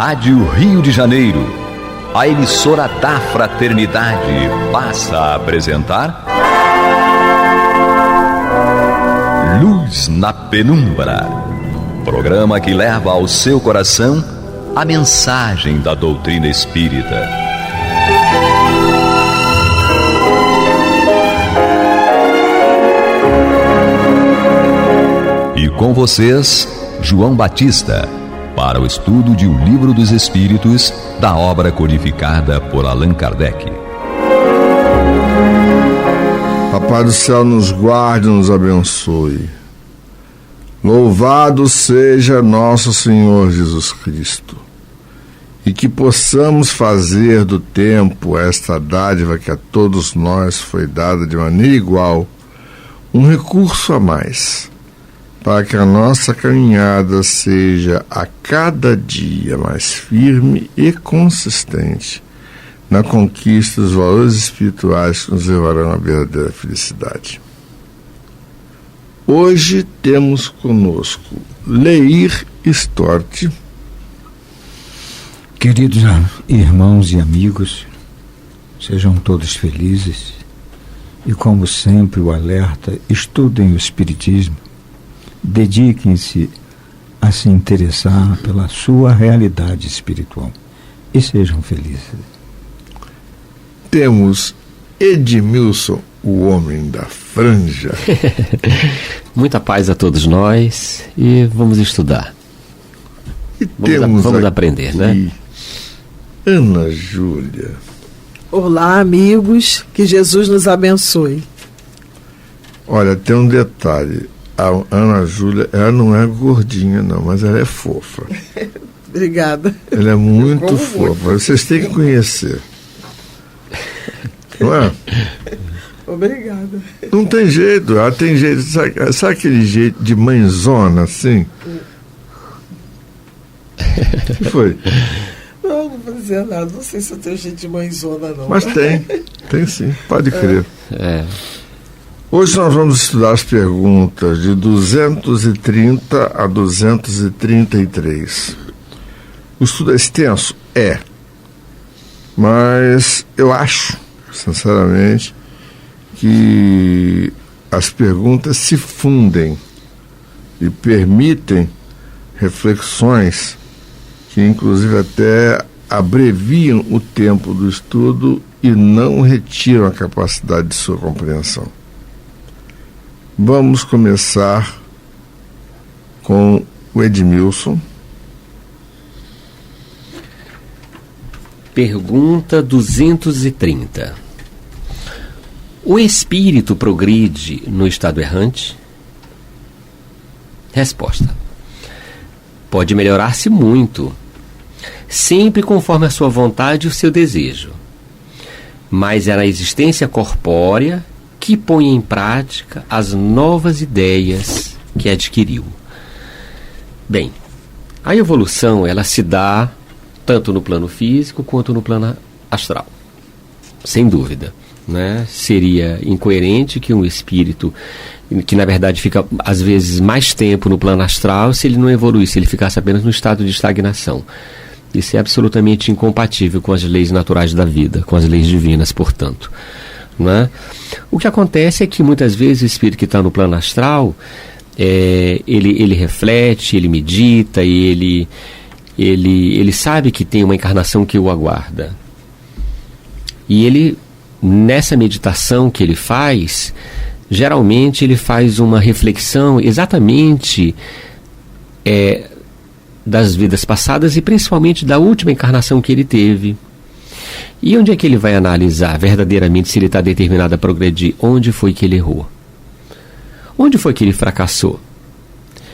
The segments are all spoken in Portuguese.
Rádio Rio de Janeiro, a emissora da Fraternidade, passa a apresentar Luz na Penumbra, programa que leva ao seu coração a mensagem da doutrina espírita. E com vocês, João Batista, para o estudo de O Livro dos Espíritos, da obra codificada por Allan Kardec. A Pai do céu nos guarde e nos abençoe. Louvado seja nosso Senhor Jesus Cristo. E que possamos fazer do tempo esta dádiva que a todos nós foi dada de maneira igual, um recurso a mais, para que a nossa caminhada seja a cada dia mais firme e consistente na conquista dos valores espirituais que nos levarão à verdadeira felicidade. Hoje temos conosco Leir Stort. Queridos irmãos e amigos, sejam todos felizes e, como sempre, o alerta: estudem o Espiritismo, dediquem-se a se interessar pela sua realidade espiritual e sejam felizes. Temos Edmilson, o homem da franja. Muita paz a todos nós e vamos estudar. E vamos aprender, né? Ana Júlia. Olá, amigos, que Jesus nos abençoe. Olha, tem um detalhe. A Ana Júlia, ela não é gordinha, não, mas ela é fofa. Obrigada. Ela é muito fofa. Vocês têm que conhecer. Não é? Obrigada. Não tem jeito, ela tem jeito. Sabe aquele jeito de mãezona, assim? O que foi? Não vou dizer nada. Não sei se eu tenho jeito de mãezona, não. Mas tem sim, pode crer. É. Hoje nós vamos estudar as perguntas de 230 a 233. O estudo é extenso? É. Mas eu acho, sinceramente, que as perguntas se fundem e permitem reflexões que, inclusive, até abreviam o tempo do estudo e não retiram a capacidade de sua compreensão. Vamos começar com o Edmilson. Pergunta 230. O espírito progride no estado errante? Resposta: pode melhorar-se muito, sempre conforme a sua vontade e o seu desejo. Mas é na existência corpórea que põe em prática as novas ideias que adquiriu. Bem, a evolução ela se dá tanto no plano físico quanto no plano astral, sem dúvida, né? Seria incoerente que um espírito, que na verdade fica às vezes mais tempo no plano astral, se ele não evoluísse, se ele ficasse apenas no estado de estagnação. Isso é absolutamente incompatível com as leis naturais da vida, com as leis divinas, portanto. Né? O que acontece é que muitas vezes o espírito que está no plano astral, ele reflete, ele medita, e ele sabe que tem uma encarnação que o aguarda. E ele, nessa meditação que ele faz, geralmente ele faz uma reflexão exatamente das vidas passadas e principalmente da última encarnação que ele teve. E onde é que ele vai analisar verdadeiramente se ele está determinado a progredir? Onde foi que ele errou? Onde foi que ele fracassou?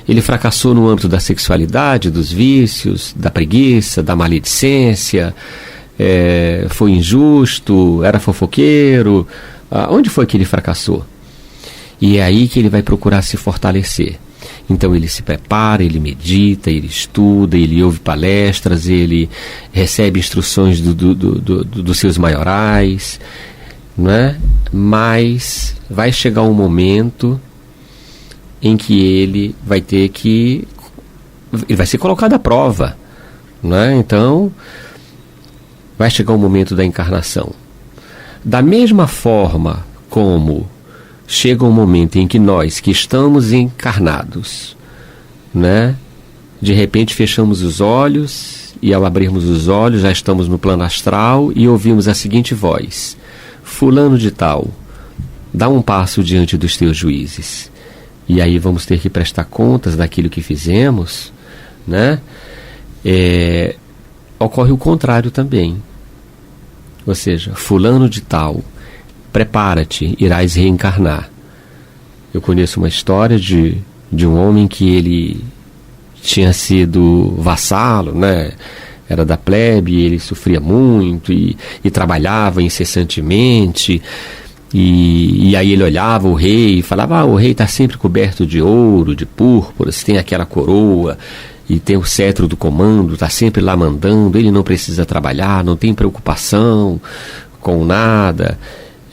Ele fracassou no âmbito da sexualidade, dos vícios, da preguiça, da maledicência, foi injusto, era fofoqueiro. Onde foi que ele fracassou? E é aí que ele vai procurar se fortalecer. Então ele se prepara, ele medita, ele estuda, ele ouve palestras, ele recebe instruções dos seus maiorais, não é? Mas vai chegar um momento em que ele vai ter que... ele vai ser colocado à prova, né? Então, vai chegar o momento da encarnação. Da mesma forma como chega um momento em que nós, que estamos encarnados, né, de repente fechamos os olhos e ao abrirmos os olhos já estamos no plano astral e ouvimos a seguinte voz: fulano de tal, dá um passo diante dos teus juízes. E aí vamos ter que prestar contas daquilo que fizemos, né? Ocorre o contrário também. Ou seja, fulano de tal, prepara-te, irás reencarnar. Eu conheço uma história de um homem que ele tinha sido vassalo, né? Era da plebe, ele sofria muito e trabalhava incessantemente. E aí ele olhava o rei e falava: o rei está sempre coberto de ouro, de púrpuras, tem aquela coroa e tem o cetro do comando, está sempre lá mandando, ele não precisa trabalhar, não tem preocupação com nada.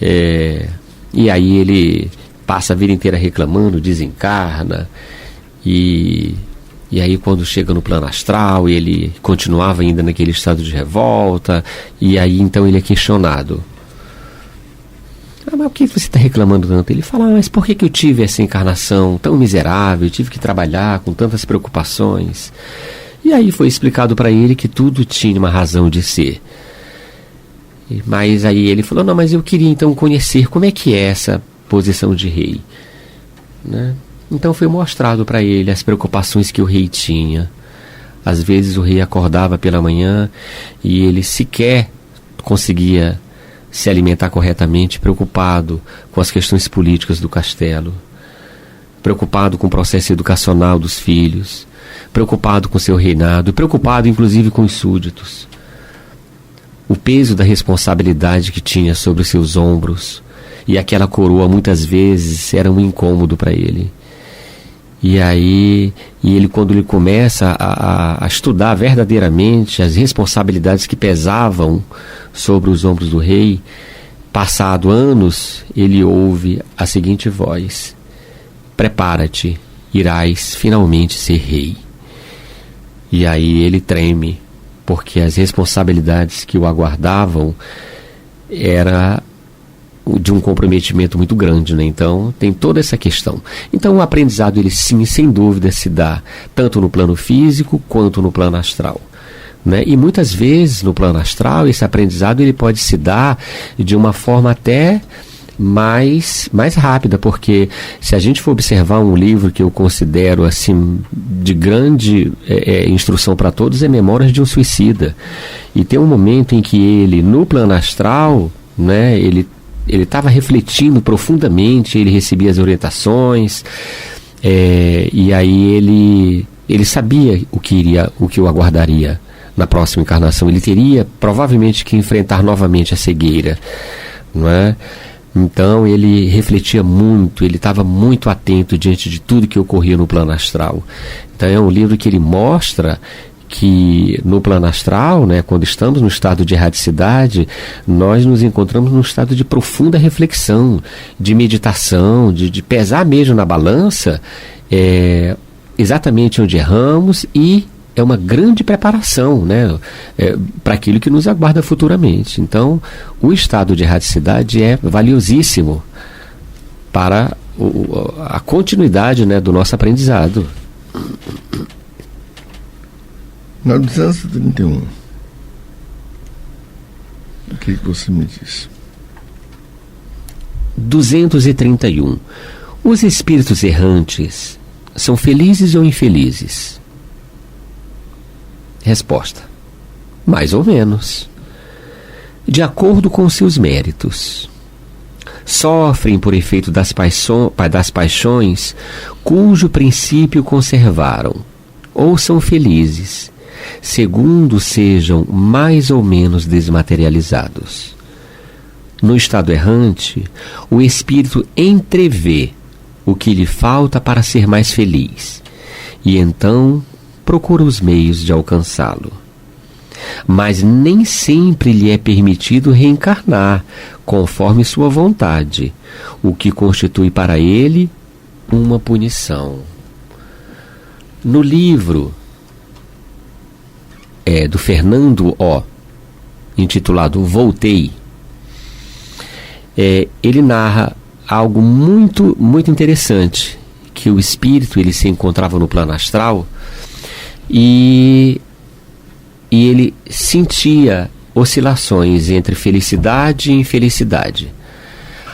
E aí ele passa a vida inteira reclamando, desencarna, e aí quando chega no plano astral ele continuava ainda naquele estado de revolta, e aí então ele é questionado: mas por que você está reclamando tanto? Ele fala: mas por que eu tive essa encarnação tão miserável, tive que trabalhar com tantas preocupações? E aí foi explicado para ele que tudo tinha uma razão de ser. Mas aí ele falou: não, mas eu queria então conhecer como é que é essa posição de rei, né? Então foi mostrado para ele as preocupações que o rei tinha. Às vezes o rei acordava pela manhã e ele sequer conseguia se alimentar corretamente, preocupado com as questões políticas do castelo, preocupado com o processo educacional dos filhos, preocupado com seu reinado, preocupado inclusive com os súditos. O peso da responsabilidade que tinha sobre os seus ombros, e aquela coroa muitas vezes era um incômodo para ele. E aí, quando ele começa a estudar verdadeiramente as responsabilidades que pesavam sobre os ombros do rei, passado anos, ele ouve a seguinte voz: prepara-te, irás finalmente ser rei. E aí ele treme, porque as responsabilidades que o aguardavam era de um comprometimento muito grande, né? Então tem toda essa questão. Então o aprendizado, ele sim, sem dúvida, se dá tanto no plano físico quanto no plano astral, né? E muitas vezes no plano astral esse aprendizado ele pode se dar de uma forma até mais rápida, porque se a gente for observar um livro que eu considero assim de grande instrução para todos, é Memórias de um Suicida. E tem um momento em que ele, no plano astral, né, ele estava refletindo profundamente, ele recebia as orientações, e aí ele sabia o que o aguardaria na próxima encarnação. Ele teria provavelmente que enfrentar novamente a cegueira, não é? Então ele refletia muito, ele estava muito atento diante de tudo que ocorria no plano astral. Então é um livro que ele mostra que no plano astral, né, quando estamos no estado de erraticidade, nós nos encontramos num estado de profunda reflexão, de meditação, de pesar mesmo na balança exatamente onde erramos, e é uma grande preparação, né, para aquilo que nos aguarda futuramente. Então, o estado de erraticidade é valiosíssimo para a continuidade, né, do nosso aprendizado. 931. O que você me disse? 231. Os espíritos errantes são felizes ou infelizes? Resposta: mais ou menos. De acordo com seus méritos. Sofrem por efeito das paixões cujo princípio conservaram, ou são felizes, segundo sejam mais ou menos desmaterializados. No estado errante, o espírito entrevê o que lhe falta para ser mais feliz, e então procura os meios de alcançá-lo. Mas nem sempre lhe é permitido reencarnar conforme sua vontade, o que constitui para ele uma punição. No livro do Fernando O, intitulado Voltei, ele narra algo muito, muito interessante, que o espírito ele se encontrava no plano astral e ele sentia oscilações entre felicidade e infelicidade.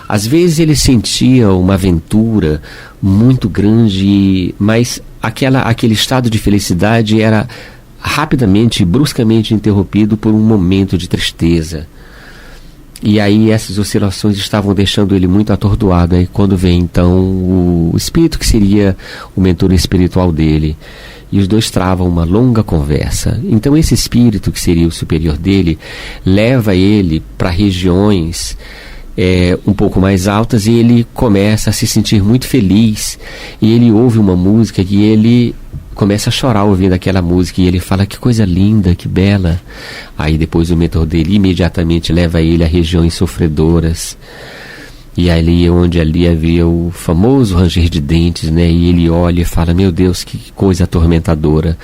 Às vezes ele sentia uma aventura muito grande, mas aquele estado de felicidade era rapidamente e bruscamente interrompido por um momento de tristeza. E aí essas oscilações estavam deixando ele muito atordoado. Aí quando vem então o espírito que seria o mentor espiritual dele, e os dois travam uma longa conversa. Então esse espírito que seria o superior dele leva ele para regiões um pouco mais altas, e ele começa a se sentir muito feliz, e ele ouve uma música e ele começa a chorar ouvindo aquela música, e ele fala: que coisa linda, que bela. Aí depois o mentor dele imediatamente leva ele a regiões sofredoras, e ali onde ali havia o famoso ranger de dentes, né? E ele olha e fala: meu Deus, que coisa atormentadora.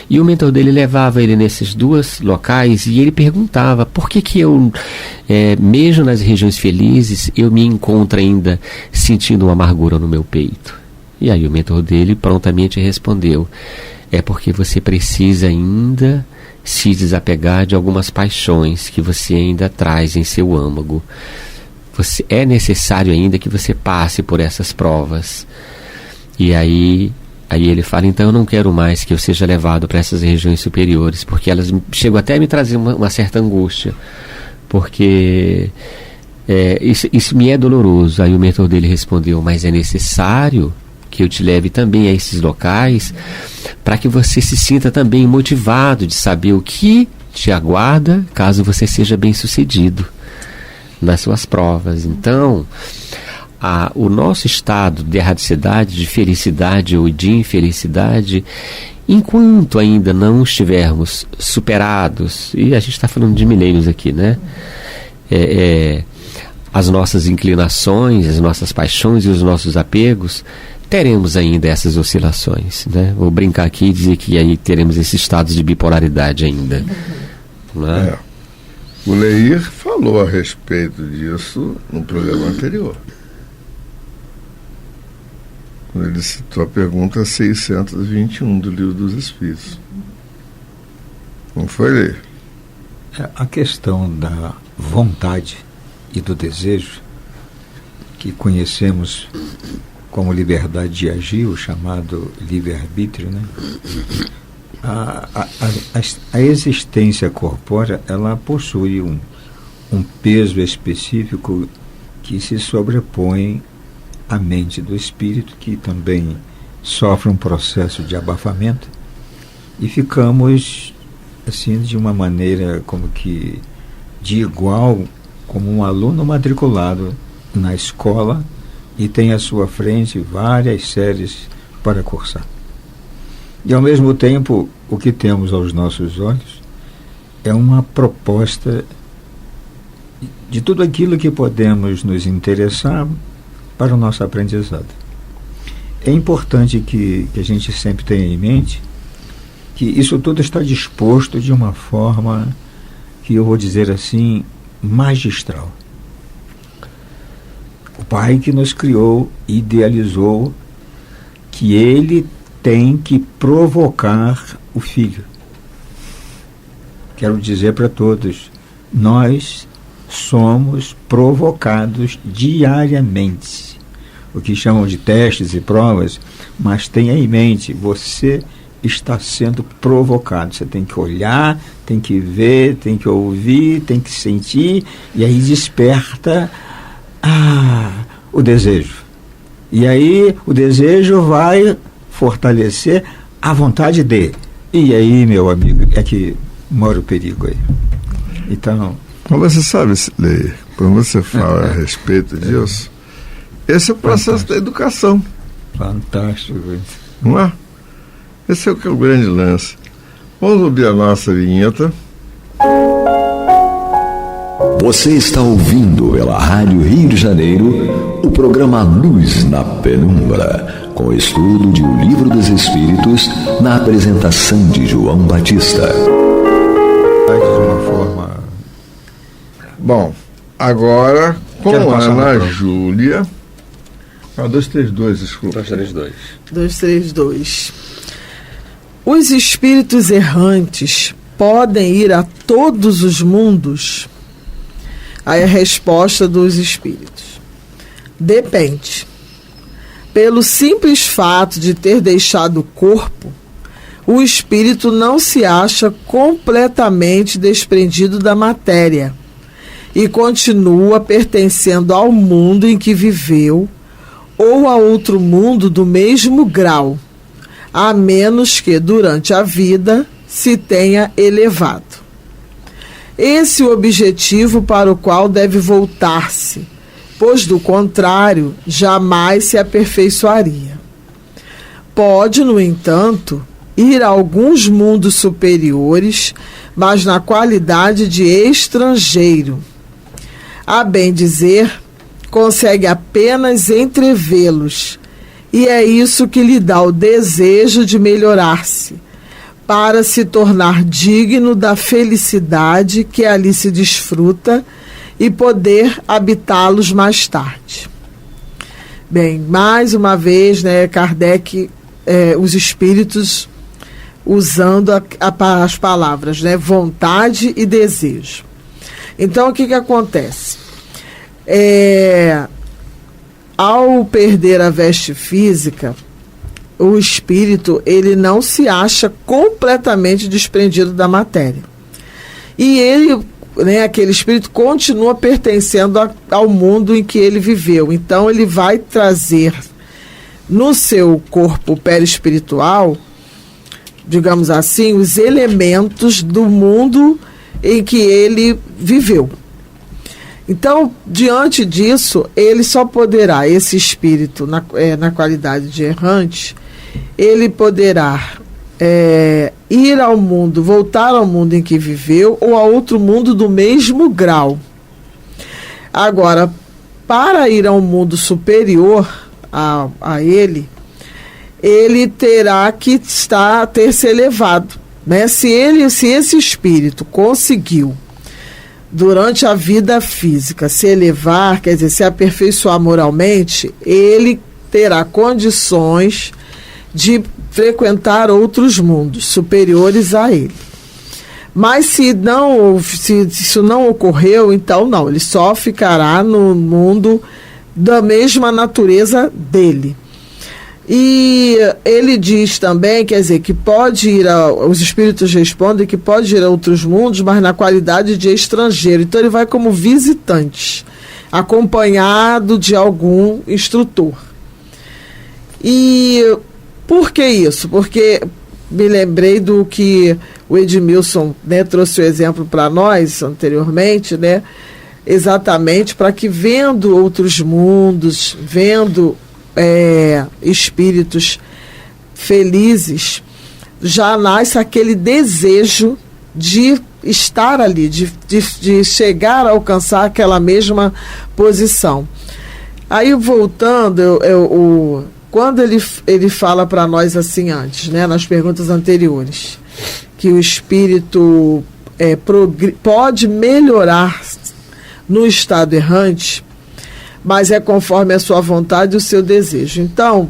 E o mentor dele levava ele nesses dois locais, e ele perguntava: por que eu, mesmo nas regiões felizes, eu me encontro ainda sentindo uma amargura no meu peito? E aí o mentor dele prontamente respondeu: é porque você precisa ainda se desapegar de algumas paixões que você ainda traz em seu âmago. É necessário ainda que você passe por essas provas. E aí ele fala: então eu não quero mais que eu seja levado para essas regiões superiores, porque elas chegam até a me trazer uma certa angústia, porque isso me é doloroso. Aí o mentor dele respondeu: mas é necessário que eu te leve também a esses locais, para que você se sinta também motivado de saber o que te aguarda caso você seja bem sucedido nas suas provas. Então, o nosso estado de erradicidade, de felicidade ou de infelicidade, enquanto ainda não estivermos superados, e a gente está falando de milênios aqui, né? As nossas inclinações, as nossas paixões e os nossos apegos, teremos ainda essas oscilações, né? Vou brincar aqui e dizer que aí teremos esses estados de bipolaridade ainda. Né? O Leir falou a respeito disso no programa anterior, quando ele citou a pergunta 621 do Livro dos Espíritos. Não foi, Leir? A questão da vontade e do desejo, que conhecemos como liberdade de agir, o chamado livre-arbítrio, né? A existência corpórea, ela possui um peso específico que se sobrepõe à mente do espírito, que também sofre um processo de abafamento, e ficamos assim de uma maneira como que de igual, como um aluno matriculado na escola e tem à sua frente várias séries para cursar. E ao mesmo tempo, o que temos aos nossos olhos é uma proposta de tudo aquilo que podemos nos interessar para o nosso aprendizado. É importante que a gente sempre tenha em mente que isso tudo está disposto de uma forma que eu vou dizer assim, magistral. O Pai que nos criou, idealizou que Ele tem que provocar o Filho. Quero dizer para todos, nós somos provocados diariamente. O que chamam de testes e provas, mas tenha em mente, você está sendo provocado. Você tem que olhar, tem que ver, tem que ouvir, tem que sentir, e aí desperta o desejo. E aí o desejo vai fortalecer a vontade de. E aí, meu amigo, é que mora o perigo aí. Então... Mas você sabe, Leir, quando você fala a respeito disso, esse é o processo da educação. Fantástico. Não é? Esse é o que é o grande lance. Vamos ouvir a nossa vinheta. Você está ouvindo pela Rádio Rio de Janeiro o programa Luz na Penumbra, com o estudo de O Livro dos Espíritos, na apresentação de João Batista. de uma forma... Bom, agora com Quero passar na Ana prova. Júlia. 232, desculpa. 232. 232. Os espíritos errantes podem ir a todos os mundos? Aí a resposta dos espíritos: depende. Pelo simples fato de ter deixado o corpo, o espírito não se acha completamente desprendido da matéria e continua pertencendo ao mundo em que viveu ou a outro mundo do mesmo grau, a menos que durante a vida se tenha elevado. Esse é o objetivo para o qual deve voltar-se, pois do contrário jamais se aperfeiçoaria. Pode, no entanto, ir a alguns mundos superiores, mas na qualidade de estrangeiro. A bem dizer, consegue apenas entrevê-los, e é isso que lhe dá o desejo de melhorar-se, para se tornar digno da felicidade que ali se desfruta e poder habitá-los mais tarde. Bem, mais uma vez, Kardec, os espíritos usando as palavras, vontade e desejo. Então, o que acontece? Ao perder a veste física, o espírito ele não se acha completamente desprendido da matéria. E ele, aquele espírito, continua pertencendo ao mundo em que ele viveu. Então, ele vai trazer no seu corpo perispiritual, digamos assim, os elementos do mundo em que ele viveu. Então, diante disso, ele só poderá, esse espírito, na qualidade de errante, ele poderá ir ao mundo, voltar ao mundo em que viveu, ou a outro mundo do mesmo grau. Agora, para ir a um mundo superior a ele terá que ter se elevado. Se esse espírito conseguiu, durante a vida física, se elevar, quer dizer, se aperfeiçoar moralmente, ele terá condições de frequentar outros mundos superiores a ele. Mas se isso não ocorreu, então não, ele só ficará no mundo da mesma natureza dele. E ele diz também, quer dizer, que pode ir os espíritos respondem que pode ir a outros mundos, mas na qualidade de estrangeiro. Então ele vai como visitante, acompanhado de algum instrutor. E por que isso? Porque me lembrei do que o Edmilson trouxe o exemplo para nós anteriormente, exatamente para que, vendo outros mundos, vendo espíritos felizes, já nasce aquele desejo de estar ali, de chegar a alcançar aquela mesma posição. Aí, voltando, quando ele fala para nós assim antes, nas perguntas anteriores, que o espírito pode melhorar no estado errante, mas é conforme a sua vontade e o seu desejo. Então,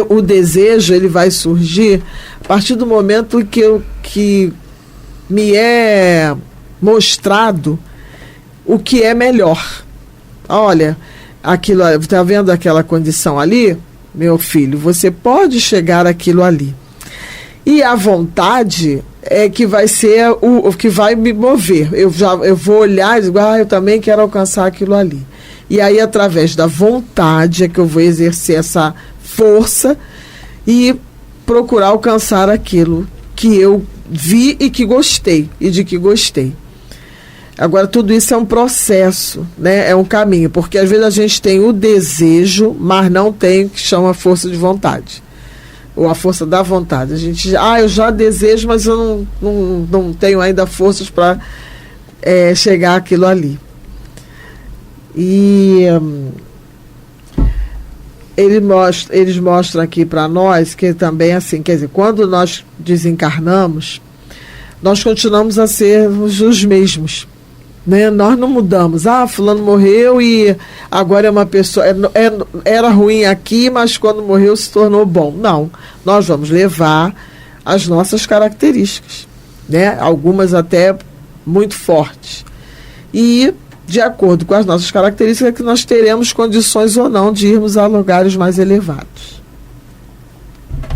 o desejo ele vai surgir a partir do momento que me é mostrado o que é melhor. Olha, aquilo, está vendo aquela condição ali? Meu filho, você pode chegar àquilo ali. E a vontade é que vai ser o que vai me mover. Eu vou olhar e digo, eu também quero alcançar aquilo ali. E aí, através da vontade, é que eu vou exercer essa força e procurar alcançar aquilo que eu vi e que gostei, e de que gostei. Agora, tudo isso é um processo, é um caminho, porque às vezes a gente tem o desejo, mas não tem o que chama força de vontade, ou a força da vontade. A gente, eu já desejo, mas eu não tenho ainda forças para chegar àquilo ali. E eles mostram aqui para nós que também, assim, quer dizer, quando nós desencarnamos, nós continuamos a ser os mesmos, né? Nós não mudamos. Fulano morreu e agora é uma pessoa... Era ruim aqui, mas quando morreu se tornou bom. Não, nós vamos levar as nossas características, né? Algumas até muito fortes. E, de acordo com as nossas características, é que nós teremos condições ou não de irmos a lugares mais elevados.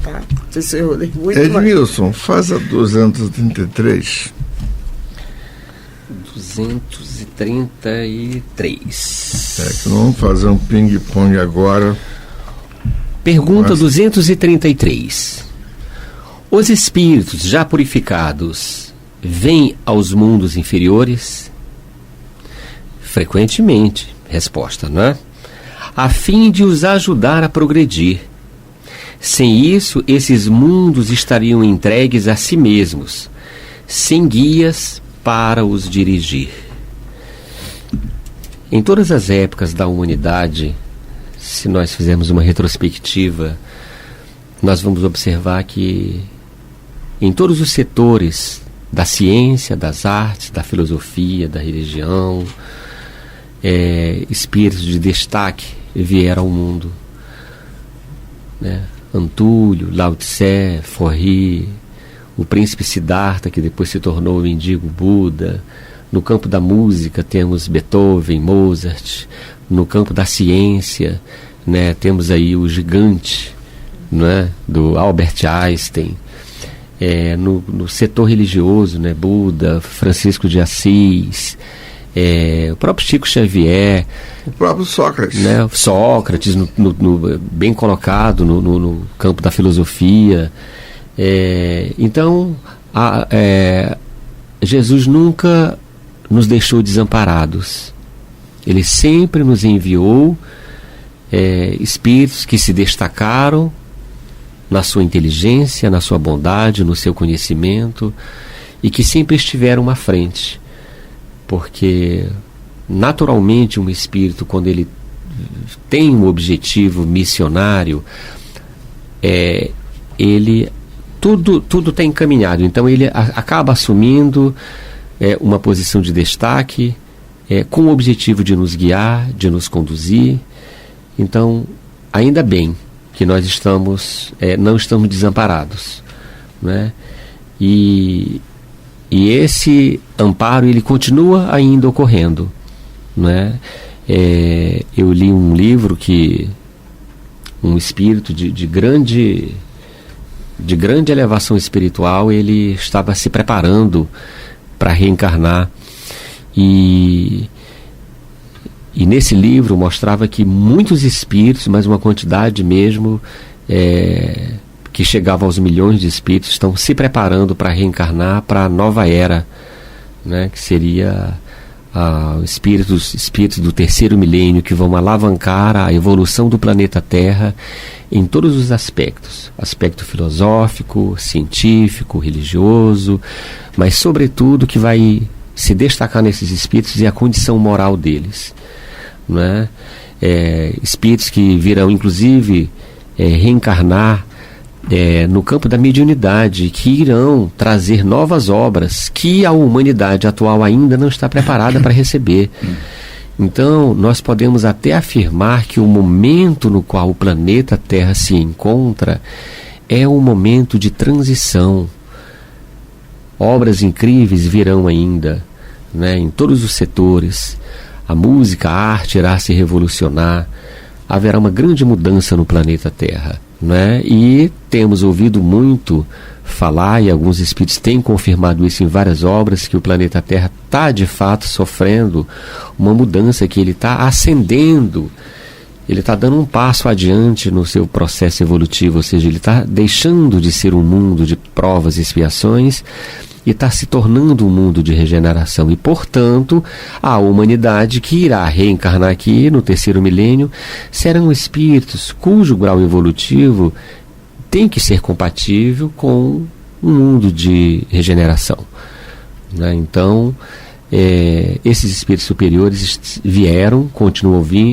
Tá? Não sei se eu olhei muito. Edmilson, faz a 233. 233. Que vamos fazer um ping-pong agora. Pergunta 233. Os espíritos já purificados vêm aos mundos inferiores? Frequentemente. Resposta, não é? A fim de os ajudar a progredir. Sem isso, esses mundos estariam entregues a si mesmos, sem guias para os dirigir. Em todas as épocas da humanidade, se nós fizermos uma retrospectiva, nós vamos observar que em todos os setores da ciência, das artes, da filosofia, da religião, espíritos de destaque vieram ao mundo, né? Antúlio, Lao Tse, Forri, o príncipe Siddhartha, que depois se tornou o mendigo Buda. No campo da música temos Beethoven, Mozart. No campo da ciência, né, temos aí o gigante, né, do Albert Einstein. No setor religioso, né, Buda, Francisco de Assis, o próprio Chico Xavier, o próprio Sócrates, né, Sócrates bem colocado no campo da filosofia. Então Jesus nunca nos deixou desamparados. Ele sempre nos enviou espíritos que se destacaram na sua inteligência, na sua bondade, no seu conhecimento, e que sempre estiveram à frente. Porque, naturalmente, um espírito, quando ele tem um objetivo missionário, tudo está encaminhado. Então, ele acaba assumindo uma posição de destaque, com o objetivo de nos guiar, de nos conduzir. Então, ainda bem que nós não estamos desamparados, né? E esse amparo, ele continua ainda ocorrendo, né? Eu li um livro que um espírito de grande elevação espiritual, ele estava se preparando para reencarnar, e nesse livro mostrava que muitos espíritos, mas uma quantidade mesmo, que chegava aos milhões de espíritos, estão se preparando para reencarnar para a nova era, né, que seria espíritos do terceiro milênio, que vão alavancar a evolução do planeta Terra em todos os aspectos, aspecto filosófico, científico, religioso, mas sobretudo que vai se destacar nesses espíritos é a condição moral deles, né? Espíritos que virão inclusive reencarnar no campo da mediunidade, que irão trazer novas obras que a humanidade atual ainda não está preparada para receber. Então, nós podemos até afirmar que o momento no qual o planeta Terra se encontra é um momento de transição. Obras incríveis virão ainda, né, em todos os setores. A música, a arte irá se revolucionar. Haverá uma grande mudança no planeta Terra, né? E temos ouvido muito falar, e alguns espíritos têm confirmado isso em várias obras, que o planeta Terra está de fato sofrendo uma mudança, que ele está ascendendo, ele está dando um passo adiante no seu processo evolutivo, ou seja, ele está deixando de ser um mundo de provas e expiações e está se tornando um mundo de regeneração. E, portanto, a humanidade que irá reencarnar aqui no terceiro milênio serão espíritos cujo grau evolutivo tem que ser compatível com um mundo de regeneração, né? Então, esses espíritos superiores vieram,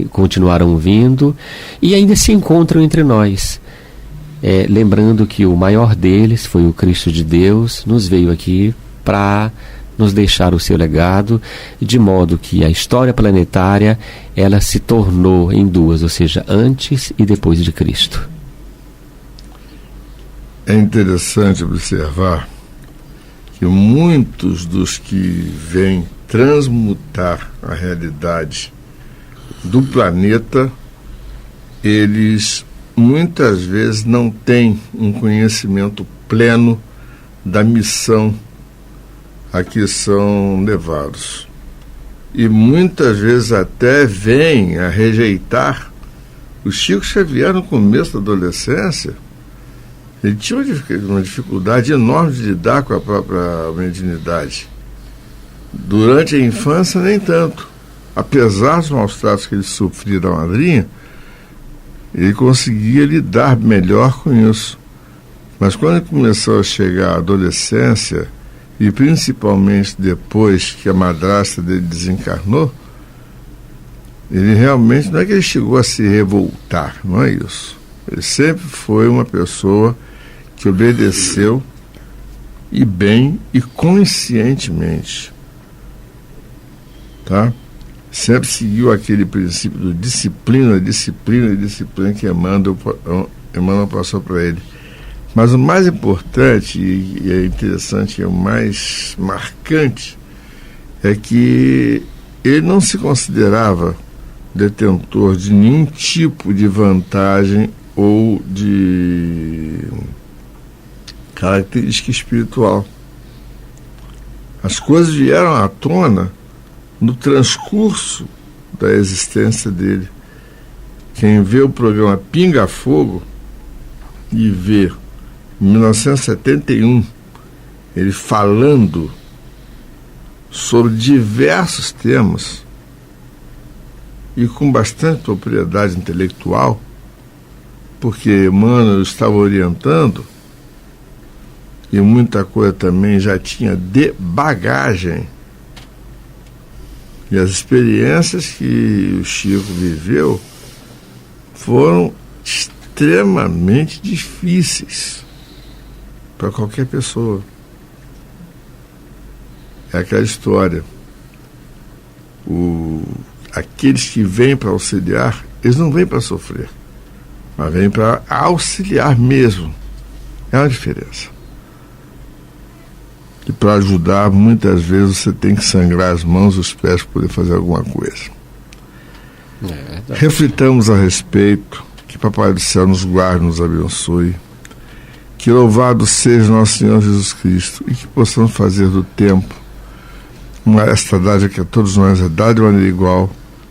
continuarão vindo e ainda se encontram entre nós. Lembrando que o maior deles foi o Cristo de Deus, nos veio aqui para nos deixar o seu legado, de modo que a história planetária ela se tornou em duas, ou seja, antes e depois de Cristo. É interessante observar que muitos dos que vêm transmutar a realidade do planeta, eles muitas vezes não têm um conhecimento pleno da missão a que são levados. E muitas vezes até vêm a rejeitar. O Chico Xavier, no começo da adolescência, ele tinha uma dificuldade enorme de lidar com a própria mediunidade. Durante a infância, nem tanto. Apesar dos maus tratos que ele sofria da madrinha, ele conseguia lidar melhor com isso. Mas quando ele começou a chegar à adolescência, e principalmente depois que a madrasta dele desencarnou, ele realmente, não é que ele chegou a se revoltar, não é isso. Ele sempre foi uma pessoa que obedeceu, e bem e conscientemente, tá? Sempre seguiu aquele princípio do disciplina que Emmanuel passou para ele. Mas o mais importante, e é interessante, é o mais marcante, é que ele não se considerava detentor de nenhum tipo de vantagem ou de característica espiritual. As coisas vieram à tona no transcurso da existência dele. Quem vê o programa Pinga Fogo e vê em 1971 ele falando sobre diversos temas e com bastante propriedade intelectual, porque Emmanuel estava orientando e muita coisa também já tinha de bagagem. E as experiências que o Chico viveu foram extremamente difíceis para qualquer pessoa. É aquela história. Aqueles que vêm para auxiliar, eles não vêm para sofrer, mas vêm para auxiliar mesmo. É uma diferença. E para ajudar, muitas vezes você tem que sangrar as mãos e os pés para poder fazer alguma coisa. Reflitamos a respeito, que Papai do Céu nos guarde, nos abençoe, que louvado seja nosso Senhor Jesus Cristo e que possamos fazer do tempo esta dádiva que a todos nós é dada de maneira igual,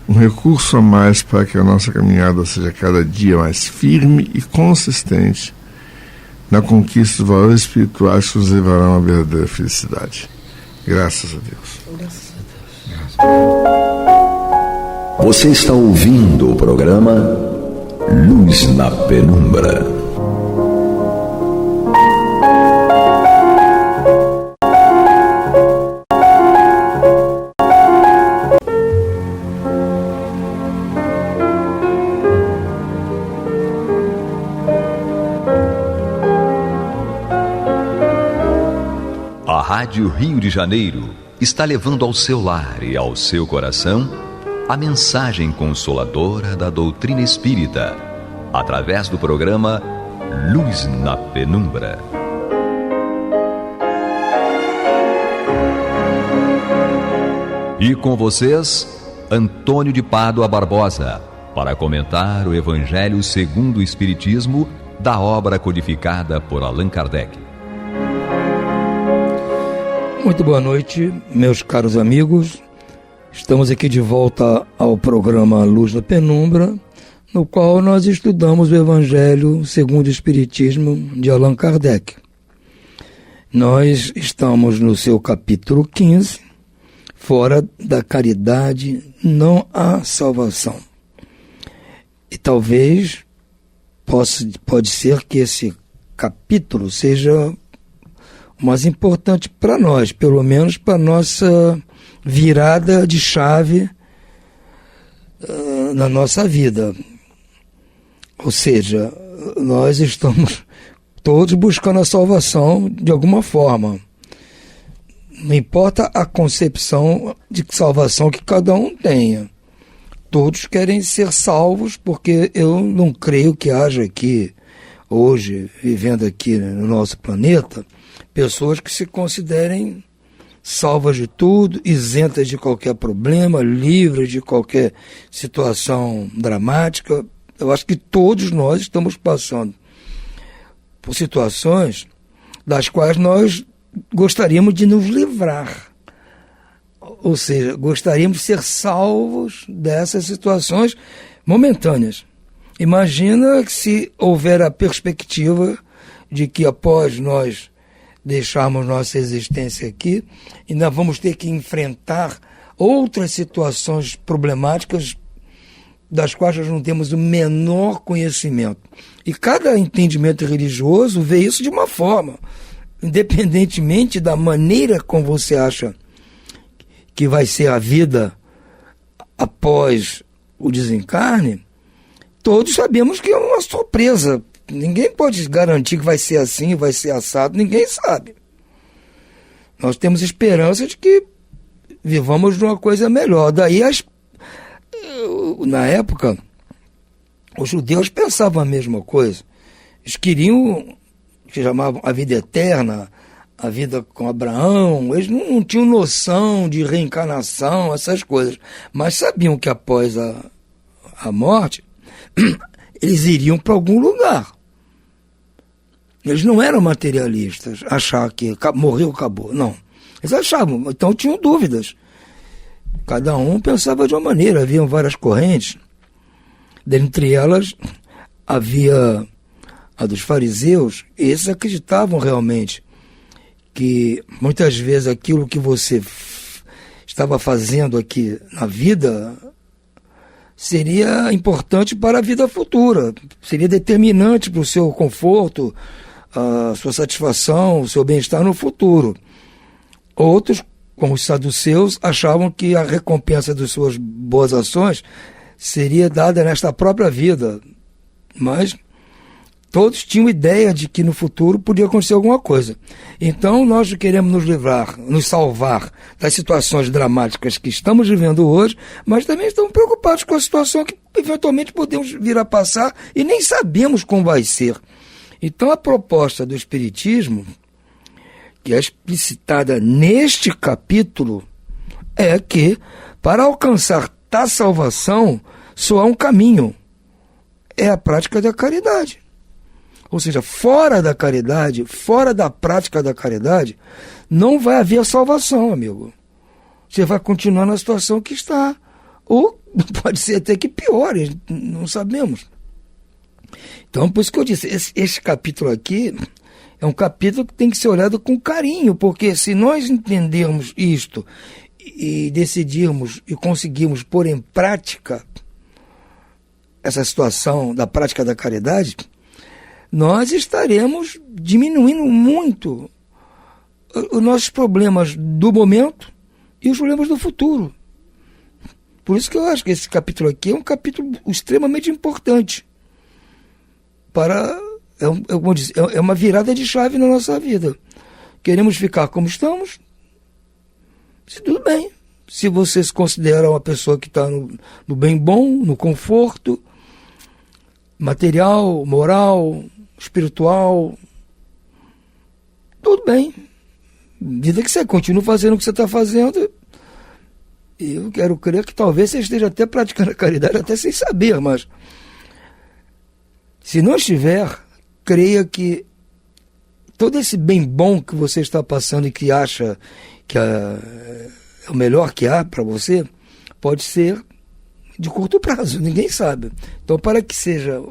um recurso a mais para que a nossa caminhada seja cada dia mais firme e consistente na conquista dos valores espirituais que nos levarão à verdadeira felicidade. Graças a Deus. Graças a Deus. Você está ouvindo o programa Luz na Penumbra. A Rádio Rio de Janeiro está levando ao seu lar e ao seu coração a mensagem consoladora da doutrina espírita, através do programa Luz na Penumbra. E com vocês, Antônio de Pádua Barbosa, para comentar o Evangelho segundo o Espiritismo da obra codificada por Allan Kardec. Muito boa noite, meus caros amigos. Estamos aqui de volta ao programa Luz na Penumbra, no qual nós estudamos o Evangelho segundo o Espiritismo de Allan Kardec. Nós estamos no seu capítulo 15, fora da caridade não há salvação. E talvez pode ser que esse capítulo seja o mais importante para nós, pelo menos para a nossa virada de chave na nossa vida. Ou seja, nós estamos todos buscando a salvação de alguma forma. Não importa a concepção de salvação que cada um tenha. Todos querem ser salvos, porque eu não creio que haja aqui, hoje, vivendo aqui no nosso planeta, pessoas que se considerem salvas de tudo, isentas de qualquer problema, livres de qualquer situação dramática. Eu acho que todos nós estamos passando por situações das quais nós gostaríamos de nos livrar. Ou seja, gostaríamos de ser salvos dessas situações momentâneas. Imagina se houver a perspectiva de que após nós deixarmos nossa existência aqui, ainda vamos ter que enfrentar outras situações problemáticas das quais nós não temos o menor conhecimento. E cada entendimento religioso vê isso de uma forma, independentemente da maneira como você acha que vai ser a vida após o desencarne. Todos sabemos que é uma surpresa. Ninguém pode garantir que vai ser assim, vai ser assado, ninguém sabe. Nós temos esperança de que vivamos de uma coisa melhor. Daí, na época, os judeus pensavam a mesma coisa. Eles queriam, que chamavam a vida eterna, a vida com Abraão. Eles não tinham noção de reencarnação, essas coisas. Mas sabiam que após a morte, eles iriam para algum lugar. Eles não eram materialistas, achar que morreu, acabou. Não. Eles achavam, então tinham dúvidas. Cada um pensava de uma maneira, haviam várias correntes. Dentre elas, havia a dos fariseus. Esses acreditavam realmente que muitas vezes aquilo que você estava fazendo aqui na vida seria importante para a vida futura, seria determinante para o seu conforto, a sua satisfação, o seu bem-estar no futuro. Outros, como os saduceus, achavam que a recompensa das suas boas ações seria dada nesta própria vida, mas todos tinham ideia de que no futuro podia acontecer alguma coisa. Então nós queremos nos livrar, nos salvar das situações dramáticas que estamos vivendo hoje, mas também estamos preocupados com a situação que eventualmente podemos vir a passar e nem sabemos como vai ser. Então a proposta do Espiritismo, que é explicitada neste capítulo, é que para alcançar a salvação só há um caminho, é a prática da caridade. Ou seja, fora da caridade, fora da prática da caridade, não vai haver salvação, amigo. Você vai continuar na situação que está. Ou pode ser até que piore, não sabemos. Então, por isso que eu disse, esse capítulo aqui é um capítulo que tem que ser olhado com carinho, porque se nós entendermos isto e decidirmos e conseguirmos pôr em prática essa situação da prática da caridade, nós estaremos diminuindo muito os nossos problemas do momento e os problemas do futuro. Por isso que eu acho que esse capítulo aqui é um capítulo extremamente importante. É uma virada de chave na nossa vida. Queremos ficar como estamos? Tudo bem. Se você se considera uma pessoa que está no bem bom, no conforto material, moral, espiritual, tudo bem. Vida que você continua fazendo o que você está fazendo. Eu quero crer que talvez você esteja até praticando a caridade até sem saber, mas se não estiver, creia que todo esse bem bom que você está passando e que acha que é o melhor que há para você, pode ser de curto prazo, ninguém sabe. Então, para que seja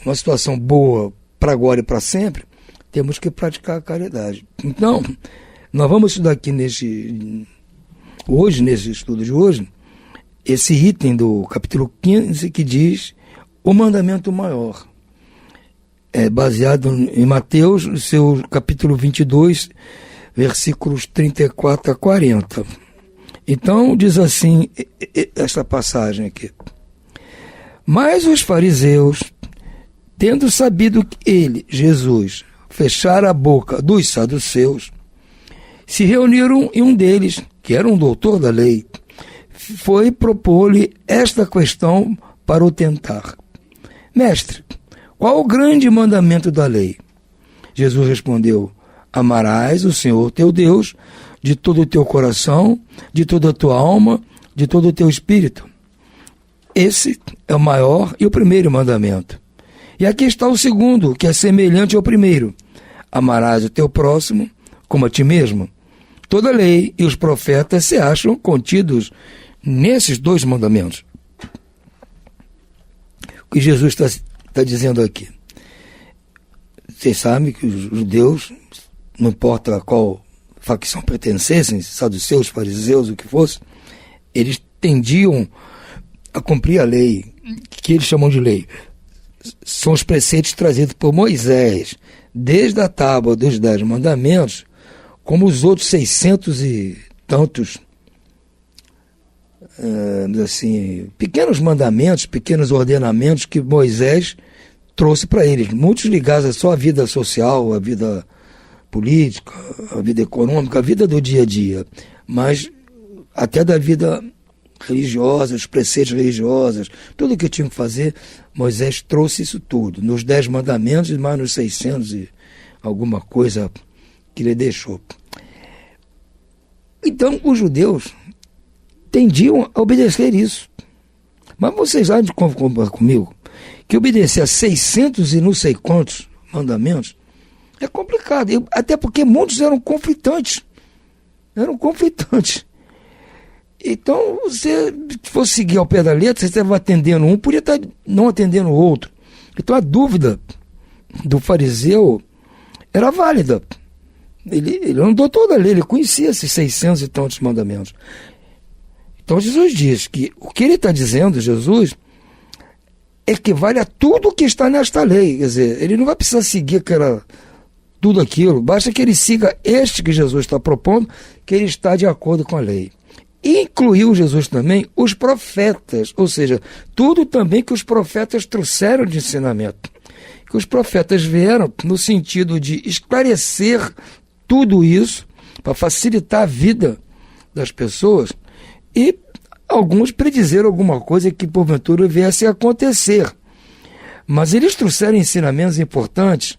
uma situação boa para agora e para sempre, temos que praticar a caridade. Então, nós vamos estudar aqui nesse estudo de hoje, esse item do capítulo 15 que diz o mandamento maior. É baseado em Mateus, no seu capítulo 22, versículos 34 a 40. Então, diz assim, esta passagem aqui. Mas os fariseus, tendo sabido que ele, Jesus, fechara a boca dos saduceus, se reuniram e um deles, que era um doutor da lei, foi propor-lhe esta questão para o tentar. Mestre, qual o grande mandamento da lei? Jesus respondeu: amarás o Senhor teu Deus de todo o teu coração, de toda a tua alma, de todo o teu espírito. Esse é o maior e o primeiro mandamento. E aqui está o segundo, que é semelhante ao primeiro: amarás o teu próximo como a ti mesmo. Toda a lei e os profetas se acham contidos nesses dois mandamentos. O que Jesus está dizendo aqui? Vocês sabem que os judeus, não importa a qual facção pertencessem, saduceus, fariseus, o que fosse, eles tendiam a cumprir a lei, que eles chamam de lei. São os preceitos trazidos por Moisés, desde a tábua dos 10 mandamentos, como os outros 600 e tantos pequenos mandamentos, pequenos ordenamentos que Moisés trouxe para eles, muitos ligados a só à vida social, à vida política, à vida econômica, à vida do dia a dia, mas até da vida religiosa, os preceitos religiosos, tudo o que tinham que fazer, Moisés trouxe isso tudo, nos 10 mandamentos e mais nos 600 e alguma coisa que ele deixou. Então, os judeus tendiam a obedecer isso. Mas vocês há de concordar comigo que obedecer a 600 e não sei quantos mandamentos é complicado, até porque muitos eram conflitantes. Então, se fosse seguir ao pé da letra, você estava atendendo um, podia estar não atendendo o outro. Então, a dúvida do fariseu era válida. Ele não doutor da lei, ele conhecia esses 600 e tantos mandamentos. Então, Jesus diz que o que ele está dizendo, Jesus, equivale a tudo o que está nesta lei. Quer dizer, ele não vai precisar seguir tudo aquilo, basta que ele siga este que Jesus está propondo, que ele está de acordo com a lei. Incluiu Jesus também os profetas, ou seja, tudo também que os profetas trouxeram de ensinamento. Que os profetas vieram no sentido de esclarecer tudo isso, para facilitar a vida das pessoas, e alguns predizeram alguma coisa que porventura viesse a acontecer. Mas eles trouxeram ensinamentos importantes,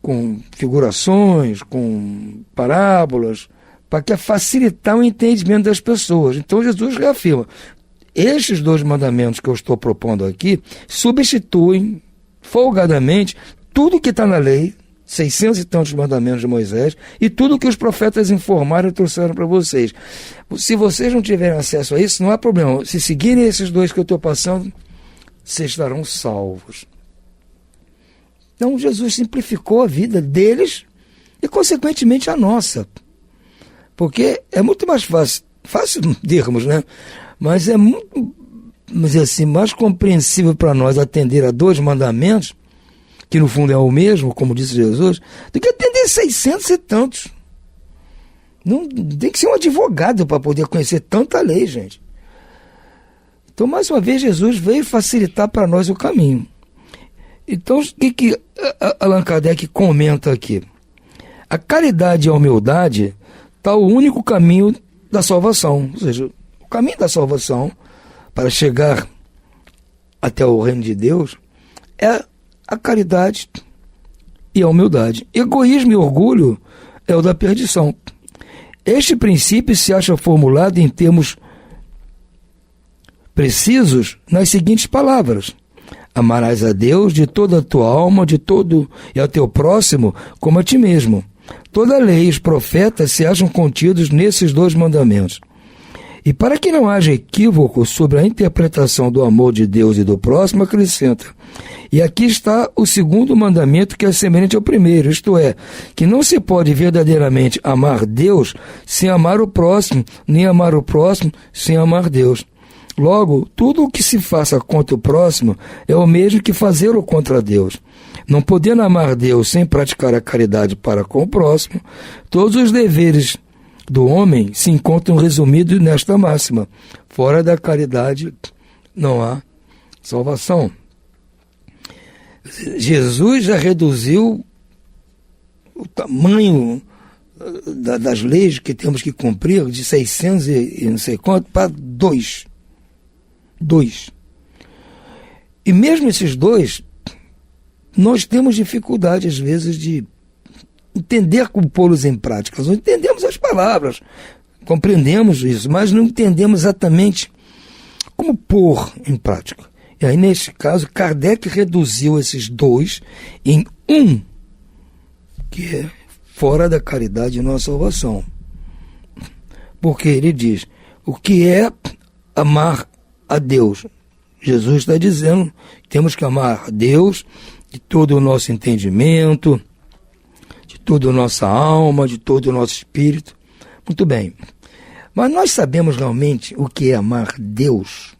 com figurações, com parábolas, para facilitar o entendimento das pessoas. Então Jesus reafirma: estes 2 mandamentos que eu estou propondo aqui substituem folgadamente tudo que está na lei, 600 e tantos mandamentos de Moisés, e tudo que os profetas informaram e trouxeram para vocês. Se vocês não tiverem acesso a isso, não há problema. Se seguirem esses 2 que eu estou passando, vocês estarão salvos. Então Jesus simplificou a vida deles e, consequentemente, a nossa. Porque é muito mais fácil dirmos, né? Mas é muito, mais compreensível para nós atender a 2 mandamentos, que no fundo é o mesmo, como disse Jesus, do que atender 600 e tantos. Não tem que ser um advogado para poder conhecer tanta lei, gente. Então, mais uma vez, Jesus veio facilitar para nós o caminho. Então, o que Allan Kardec comenta aqui? A caridade e a humildade está o único caminho da salvação. Ou seja, o caminho da salvação para chegar até o reino de Deus é a caridade e a humildade. Egoísmo e orgulho é o da perdição. Este princípio se acha formulado em termos precisos nas seguintes palavras: amarás a Deus de toda a tua alma, de todo e ao teu próximo como a ti mesmo. Toda a lei e os profetas se acham contidos nesses 2 mandamentos. E para que não haja equívoco sobre a interpretação do amor de Deus e do próximo, acrescenta: e aqui está o segundo mandamento, que é semelhante ao primeiro, isto é, que não se pode verdadeiramente amar Deus sem amar o próximo, nem amar o próximo sem amar Deus. Logo, tudo o que se faça contra o próximo é o mesmo que fazê-lo contra Deus. Não podendo amar Deus sem praticar a caridade para com o próximo, todos os deveres do homem se encontram resumidos nesta máxima: fora da caridade não há salvação. Jesus já reduziu o tamanho das leis que temos que cumprir, de 600 e não sei quanto, para 2. E mesmo esses 2, nós temos dificuldade, às vezes, de entender como pô-los em prática. Nós entendemos as palavras, compreendemos isso, mas não entendemos exatamente como pôr em prática. E aí, neste caso, Kardec reduziu esses 2 em 1, que é fora da caridade e não a salvação. Porque ele diz, o que é amar a Deus? Jesus está dizendo que temos que amar a Deus de todo o nosso entendimento, de toda a nossa alma, de todo o nosso espírito. Muito bem. Mas nós sabemos realmente o que é amar Deus?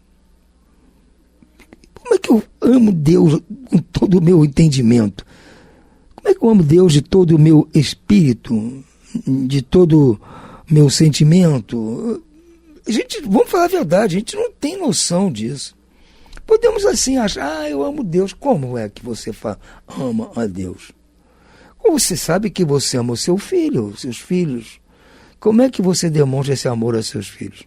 Como é que eu amo Deus com todo o meu entendimento? Como é que eu amo Deus de todo o meu espírito, de todo o meu sentimento? Vamos falar a verdade, a gente não tem noção disso. Podemos assim achar, eu amo Deus. Como é que você ama a Deus? Como você sabe que você ama o seu filho, seus filhos? Como é que você demonstra esse amor aos seus filhos?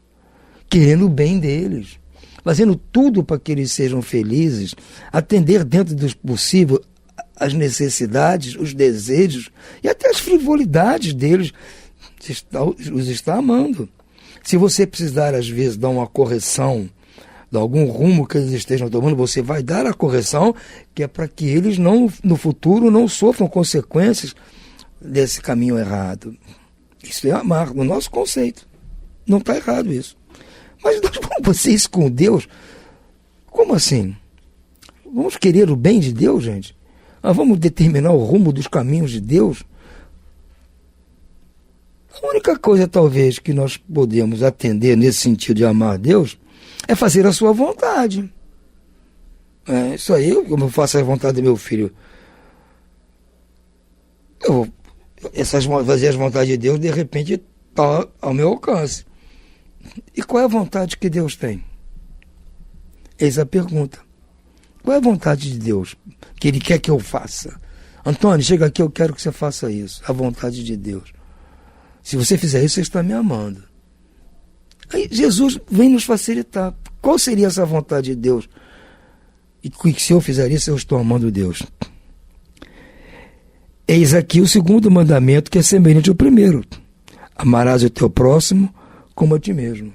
Querendo o bem deles, fazendo tudo para que eles sejam felizes, atender dentro do possível as necessidades, os desejos e até as frivolidades deles. Os está amando. Se você precisar, às vezes, dar uma correção de algum rumo que eles estejam tomando, você vai dar a correção, que é para que eles no futuro não sofram consequências desse caminho errado. Isso é amar, no nosso conceito. Não está errado isso. Mas nós vamos fazer isso com Deus? Como assim? Vamos querer o bem de Deus, gente? Nós vamos determinar o rumo dos caminhos de Deus? A única coisa, talvez, que nós podemos atender nesse sentido de amar a Deus é fazer a sua vontade. Isso aí, como eu faço a vontade do meu filho, eu vou fazer as vontades de Deus, de repente, está ao meu alcance. E qual é a vontade que Deus tem? Eis a pergunta. Qual é a vontade de Deus que Ele quer que eu faça? Antônio, chega aqui, eu quero que você faça isso. A vontade de Deus. Se você fizer isso, você está me amando. Aí Jesus vem nos facilitar. Qual seria essa vontade de Deus? E que se eu fizer isso, eu estou amando Deus. Eis aqui o segundo mandamento, que é semelhante ao primeiro. Amarás o teu próximo como a ti mesmo.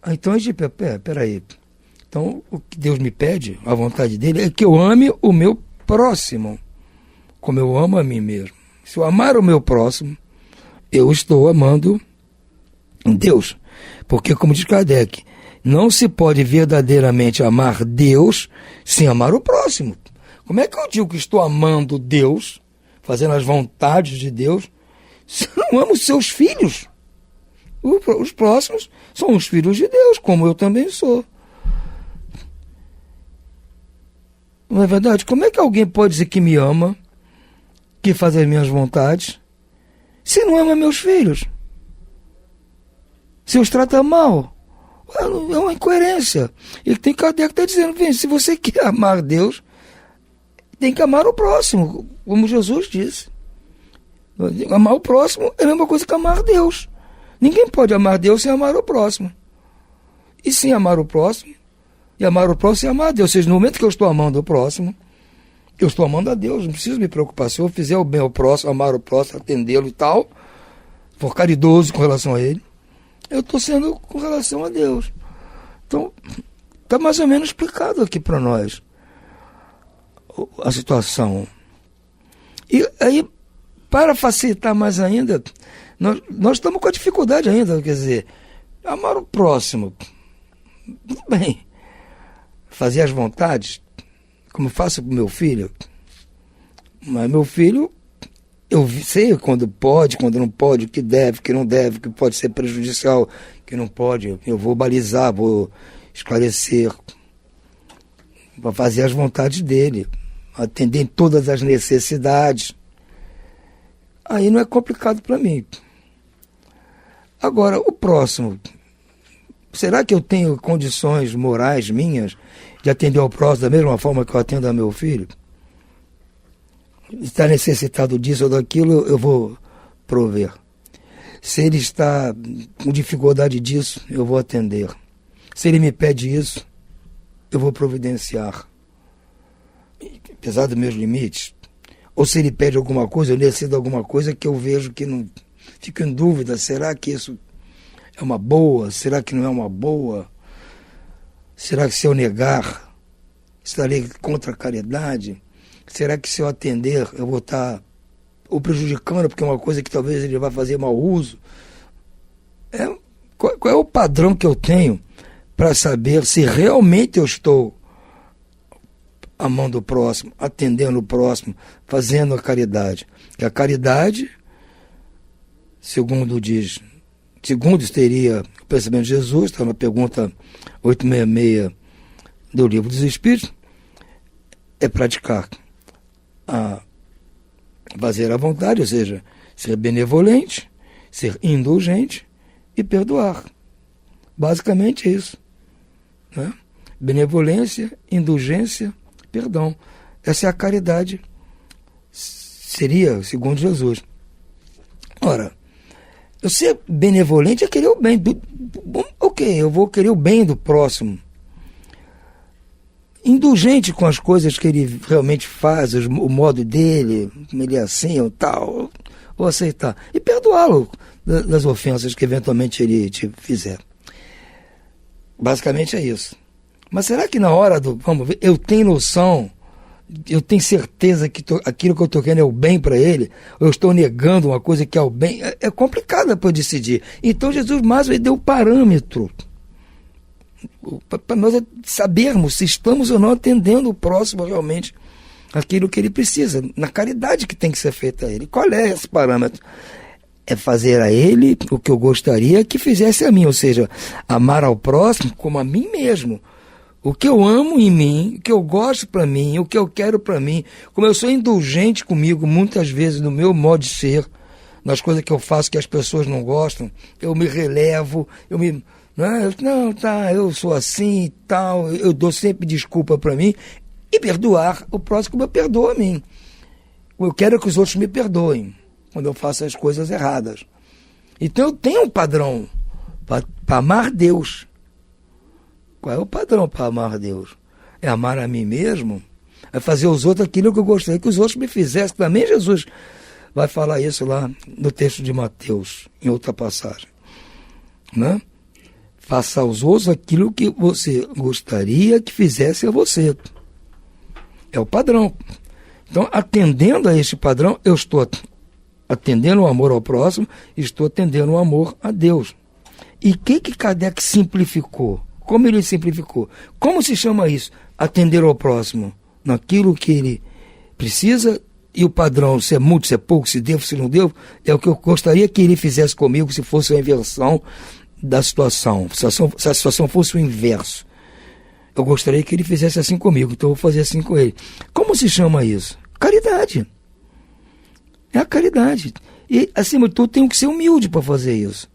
Então a gente, peraí. Então o que Deus me pede, a vontade dele, é que eu ame o meu próximo como eu amo a mim mesmo. Se eu amar o meu próximo, eu estou amando Deus. Porque, como diz Kardec, não se pode verdadeiramente amar Deus sem amar o próximo. Como é que eu digo que estou amando Deus, fazendo as vontades de Deus, se eu não amo os seus filhos? Os próximos são os filhos de Deus, como eu também sou. Não é verdade? Como é que alguém pode dizer que me ama, que faz as minhas vontades, se não ama meus filhos? Se os trata mal? É uma incoerência. E tem Kardec que está dizendo, se você quer amar Deus, tem que amar o próximo, como Jesus disse. Amar o próximo é a mesma coisa que amar Deus. Ninguém pode amar Deus sem amar o próximo. E sem amar o próximo, e amar o próximo sem amar a Deus. Ou seja, no momento que eu estou amando o próximo, eu estou amando a Deus, não preciso me preocupar. Se eu fizer o bem ao próximo, amar o próximo, atendê-lo e tal, for caridoso com relação a ele, eu estou sendo com relação a Deus. Então, está mais ou menos explicado aqui para nós a situação. E aí, para facilitar mais ainda, nós estamos com a dificuldade ainda, quer dizer, amar o próximo. Tudo bem. Fazer as vontades, como eu faço com meu filho. Mas meu filho, eu sei quando pode, quando não pode, o que deve, o que não deve, o que pode ser prejudicial, o que não pode. Eu vou balizar, vou esclarecer, para fazer as vontades dele, atender todas as necessidades. Aí não é complicado para mim. Agora, o próximo, será que eu tenho condições morais minhas de atender ao próximo da mesma forma que eu atendo a meu filho? Está necessitado disso ou daquilo, eu vou prover. Se ele está com dificuldade disso, eu vou atender. Se ele me pede isso, eu vou providenciar. Apesar dos meus limites. Ou se ele pede alguma coisa, eu decido alguma coisa que eu vejo que não... Fico em dúvida, será que isso é uma boa? Será que não é uma boa? Será que se eu negar, estarei contra a caridade? Será que se eu atender, eu vou estar ou prejudicando, porque é uma coisa que talvez ele vai fazer mau uso? Qual é o padrão que eu tenho para saber se realmente eu estou amando o próximo, atendendo o próximo, fazendo a caridade? Que a caridade, segundo teria o pensamento de Jesus, está na pergunta 866 do Livro dos Espíritos, é praticar fazer a vontade, ou seja, ser benevolente, ser indulgente e perdoar. Basicamente é isso, né? Benevolência, indulgência, perdão. Essa é a caridade, seria, segundo Jesus. Ora, eu ser benevolente é querer o bem. Ok, eu vou querer o bem do próximo. Indulgente com as coisas que ele realmente faz, o modo dele, ele é assim ou tal, vou aceitar. E perdoá-lo das ofensas que eventualmente ele te fizer. Basicamente é isso. Mas será que na hora vamos ver, eu tenho noção, eu tenho certeza que aquilo que eu estou querendo é o bem para ele, ou eu estou negando uma coisa que é o bem? É complicado para eu decidir. Então Jesus mais deu o parâmetro para nós sabermos se estamos ou não atendendo o próximo realmente aquilo que ele precisa, na caridade que tem que ser feita a ele. Qual é esse parâmetro? É fazer a ele o que eu gostaria que fizesse a mim, ou seja, amar ao próximo como a mim mesmo. O que eu amo em mim, o que eu gosto para mim, o que eu quero para mim, como eu sou indulgente comigo muitas vezes no meu modo de ser, nas coisas que eu faço que as pessoas não gostam, eu me relevo, eu sou assim e tal, eu dou sempre desculpa para mim, e perdoar o próximo como eu perdoo a mim. Eu quero que os outros me perdoem quando eu faço as coisas erradas. Então eu tenho um padrão para amar Deus. Qual é o padrão para amar Deus? É amar a mim mesmo? É fazer aos outros aquilo que eu gostaria que os outros me fizessem. Também Jesus vai falar isso lá no texto de Mateus, em outra passagem. Né? Faça aos outros aquilo que você gostaria que fizesse a você. É o padrão. Então, atendendo a este padrão, eu estou atendendo o amor ao próximo e estou atendendo o amor a Deus. E o que Kardec simplificou? Como ele simplificou? Como se chama isso? Atender ao próximo naquilo que ele precisa, e o padrão, se é muito, se é pouco, se devo, se não devo, é o que eu gostaria que ele fizesse comigo se fosse a inversão da situação. Se a situação fosse o inverso. Eu gostaria que ele fizesse assim comigo, então eu vou fazer assim com ele. Como se chama isso? Caridade. É a caridade. E, acima de tudo, tenho que ser humilde para fazer isso.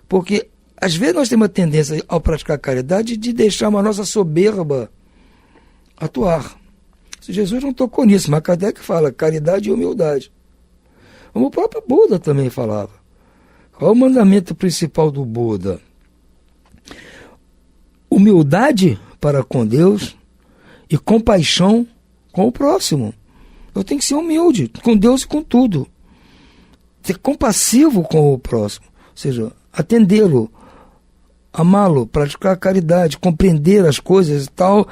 Porque, às vezes, nós temos uma tendência, ao praticar a caridade, de deixar uma nossa soberba atuar. Jesus não tocou nisso, mas Kardec fala caridade e humildade. Como o próprio Buda também falava. Qual é o mandamento principal do Buda? Humildade para com Deus e compaixão com o próximo. Eu tenho que ser humilde com Deus e com tudo. Ser compassivo com o próximo. Ou seja, atendê-lo, amá-lo, praticar a caridade, compreender as coisas e tal,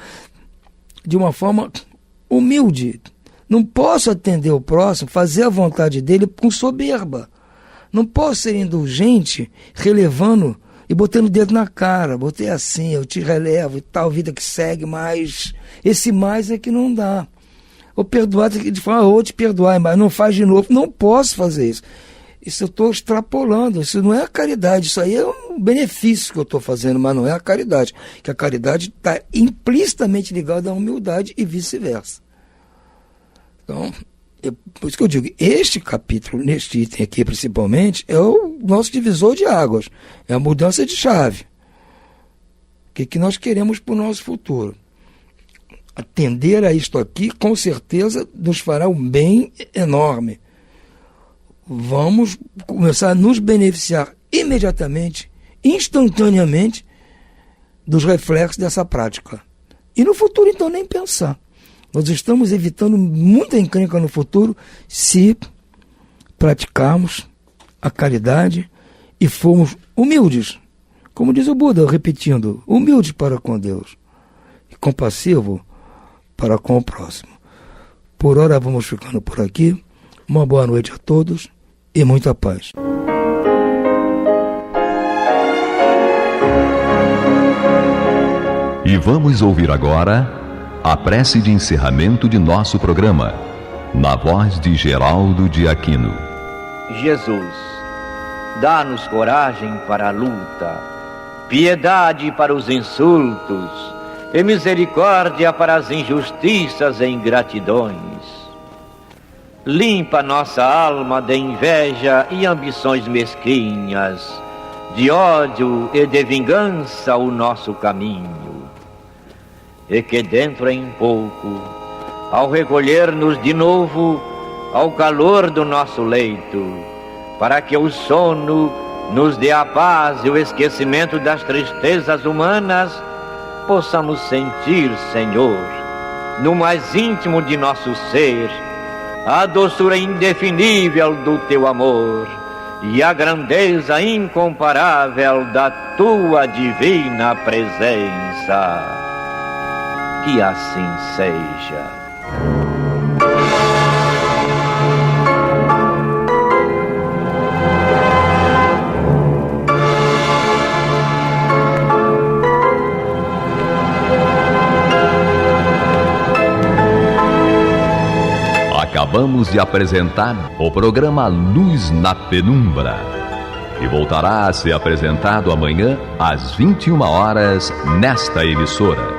de uma forma humilde. Não posso atender o próximo, fazer a vontade dele com soberba. Não posso ser indulgente, relevando e botando o dedo na cara. Botei assim, eu te relevo e tal, vida que segue, mas esse mais é que não dá. Ou perdoar, de falar, vou te perdoar, mas não faz de novo. Não posso fazer isso. Isso eu estou extrapolando, isso não é a caridade, isso aí é um benefício que eu estou fazendo, mas não é a caridade. Que a caridade está implicitamente ligada à humildade e vice-versa. Então, por isso que eu digo, este capítulo, neste item aqui principalmente, é o nosso divisor de águas, é a mudança de chave. O que nós queremos para o nosso futuro? Atender a isto aqui, com certeza, nos fará um bem enorme. vamos começar a nos beneficiar imediatamente, instantaneamente, dos reflexos dessa prática. E no futuro, então, nem pensar. Nós estamos evitando muita encrenca no futuro se praticarmos a caridade e formos humildes. Como diz o Buda, repetindo, humildes para com Deus e compassivo para com o próximo. Por hora vamos ficando por aqui. Uma boa noite a todos e muita paz. E vamos ouvir agora a prece de encerramento de nosso programa, na voz de Geraldo de Aquino. Jesus, dá-nos coragem para a luta, piedade para os insultos e misericórdia para as injustiças e ingratidões. Limpa nossa alma de inveja e ambições mesquinhas, de ódio e de vingança o nosso caminho. E que dentro em pouco, ao recolher-nos de novo ao calor do nosso leito, para que o sono nos dê a paz e o esquecimento das tristezas humanas, possamos sentir, Senhor, no mais íntimo de nosso ser, a doçura indefinível do Teu amor e a grandeza incomparável da Tua divina presença. Que assim seja. Acabamos de apresentar o programa Luz na Penumbra, que voltará a ser apresentado amanhã às 21 horas nesta emissora.